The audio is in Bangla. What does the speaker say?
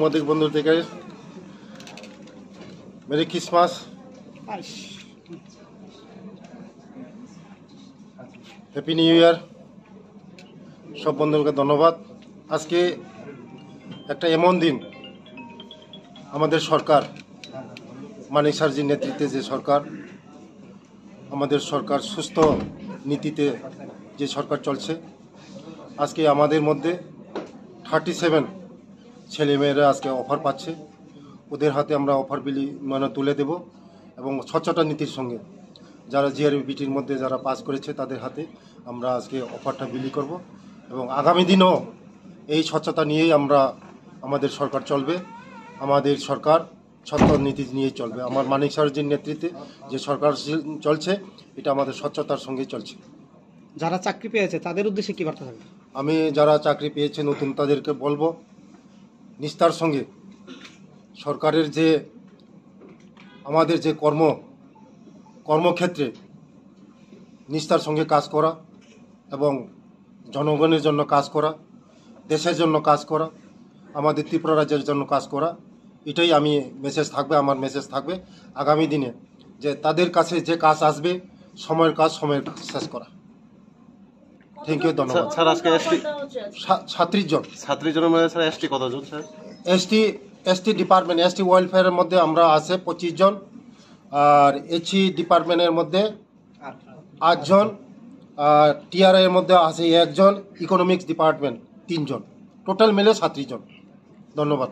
সাংবাদিক বন্ধু থেকে merry Christmas, happy new year. সব বন্ধুকে ধন্যবাদ। আজকে একটা এমন দিন, আমাদের সরকার মানিক স্যারজির নেতৃত্বে যে সরকার, আমাদের সরকার সুস্থ নীতিতে যে সরকার চলছে, আজকে আমাদের মধ্যে 37 ছেলেমেয়েরা আজকে অফার পাচ্ছে। ওদের হাতে আমরা অফার বিলি তুলে দেব এবং স্বচ্ছতা নীতির সঙ্গে যারা জিআরবিটির মধ্যে যারা পাস করেছে তাদের হাতে আমরা আজকে অফারটা বিলি করব এবং আগামী দিনও এই স্বচ্ছতা নিয়েই আমাদের সরকার চলবে। আমাদের সরকার স্বচ্ছ নীতি নিয়েই চলবে। আমার মানিক স্যারজির নেতৃত্বে যে সরকার চলছে, এটা আমাদের স্বচ্ছতার সঙ্গেই চলছে। যারা চাকরি পেয়েছে তাদের উদ্দেশ্যে কি বার্তা থাকবে? আমি যারা চাকরি পেয়েছে নতুন, তাদেরকে বলবো নিষ্ঠার সঙ্গে সরকারের যে আমাদের যে কর্মক্ষেত্রে নিষ্ঠার সঙ্গে কাজ করা এবং জনগণের জন্য কাজ করা, দেশের জন্য কাজ করা, আমাদের ত্রিপুরা রাজ্যের জন্য কাজ করা, এটাই আমার মেসেজ থাকবে আগামী দিনে, যে তাদের কাছে যে কাজ আসবে সময়ের কাজ শেষ করা। থ্যাংক ইউ, ধন্যবাদ। স্যার, আজকে 37 জন। 37 জনের মধ্যে স্যার এসটি কতজন স্যার? এসটি ডিপার্টমেন্ট, এসটি ওয়েলফেয়ারের মধ্যে আমরা আছে 25 জন, আর এইচই ডিপার্টমেন্টের মধ্যে 8 জন, আর টিআরআই এর মধ্যে আছে 1 জন, ইকোনমিক্স ডিপার্টমেন্ট 3 জন, টোটাল মিলে 37 জন। ধন্যবাদ।